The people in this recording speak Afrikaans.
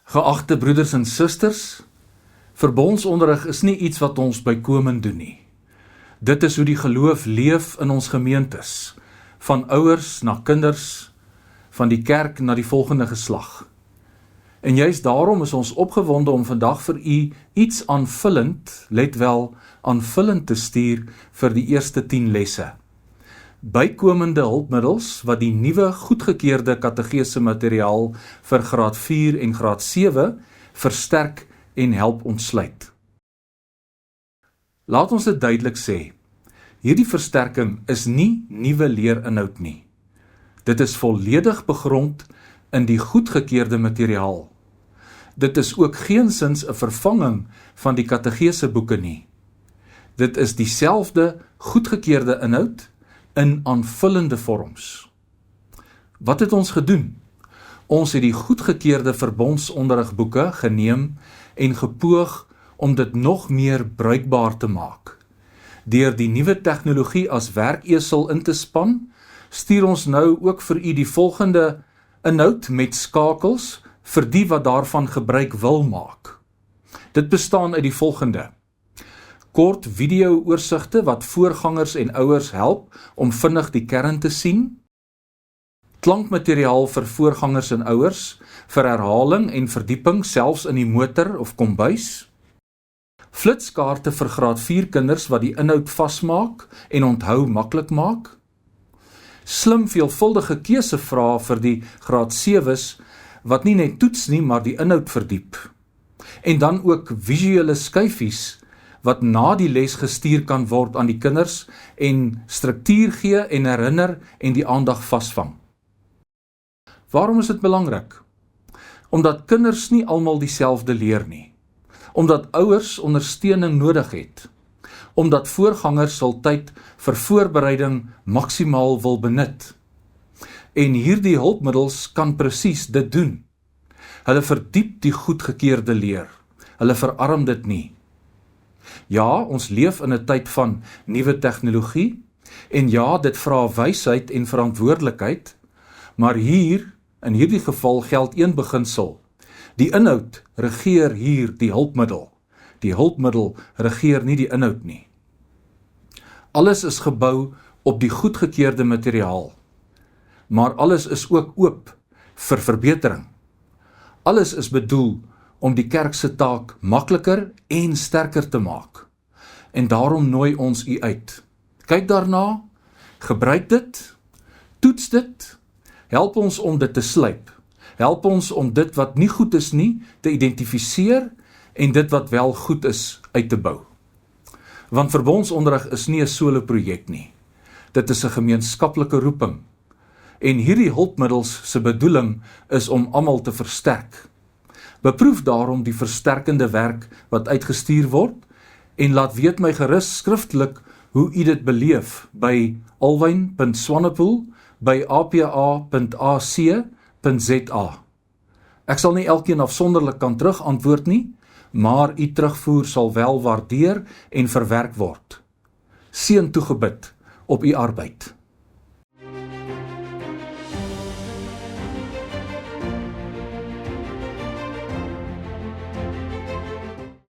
Geagte broeders en susters, verbondsonderrig is nie iets wat ons bykomend doen nie. Dit is hoe die geloof leef in ons gemeentes, van ouers na kinders, van die kerk na die volgende geslag. En juist daarom is ons opgewonde om vandag vir u iets aanvullend, let wel, aanvullend te stuur vir die eerste 10 lesse. Bykomende hulpmiddels wat die nuwe goedgekeurde kategese materiaal vir graad 4 en graad 7 versterk en help ontsluit. Laat ons dit duidelik sê, hierdie versterking is nie nuwe leerinhoud nie. Dit is volledig begrond in die goedgekeurde materiaal. Dit is ook geensins 'n vervanging van die kategese boeke nie. Dit is dieselfde goedgekeerde inhoud in aanvullende vorms. Wat het ons gedoen? Ons het die goedgekeerde verbondsonderrigboeke geneem en gepoog om dit nog meer bruikbaar te maak. Deur die nuwe tegnologie as werkesel in te span, stuur ons nou ook vir u die volgende inhoud met skakels vir die wat daarvan gebruik wil maak. Dit bestaan uit die volgende: kort video-oorsigte wat voorgangers en ouers help om vinnig die kern te sien, klankmateriaal vir voorgangers en ouers vir herhaling en verdieping selfs in die motor of kombuis, flitskaarte vir graad 4 kinders wat die inhoud vasmaak en onthou maklik maak, slim veelvuldige keusevrae vir die graad 7's wat nie net toets nie, maar die inhoud verdiep, en dan ook visuele skyfies wat na die les gestuur kan word aan die kinders en struktuur gee en herinner en die aandag vasvang. Waarom is dit belangrik? Omdat kinders nie almal dieselfde leer nie, omdat ouers ondersteuning nodig het, omdat voorgangers hul tyd vir voorbereiding maksimaal wil benut. En hierdie hulpmiddels kan presies dit doen. Hulle verdiep die goedgekeerde leer, hulle verarm dit nie. Ja, ons leef in 'n tyd van nuwe tegnologie, en ja, dit vra wysheid en verantwoordelikheid, maar hier, in hierdie geval geld een beginsel. Die inhoud regeer hier die hulpmiddel. Die hulpmiddel regeer nie die inhoud nie. Alles is gebou op die goedgekeerde materiaal, maar alles is ook oop vir verbetering. Alles is bedoel om die kerk se taak makliker en sterker te maak. En daarom nooi ons u uit. Kyk daarna, gebruik dit, toets dit, help ons om dit te slyp. Help ons om dit wat nie goed is nie te identifiseer en dit wat wel goed is uit te bou. Want verbondsonderrig is nie 'n solo projek nie. Dit is 'n gemeenskaplike roeping. En hierdie hulpmiddels se bedoeling is om almal te versterk. Beproef daarom die versterkende werk wat uitgestuur word en laat weet my gerus skriftelik hoe u dit beleef by alwyn.swanepoel@apa.ac.za. Ek sal nie elkeen afsonderlik kan terugantwoord nie, maar u terugvoer sal wel waardeer en verwerk word. Seën toegebid op u arbeid.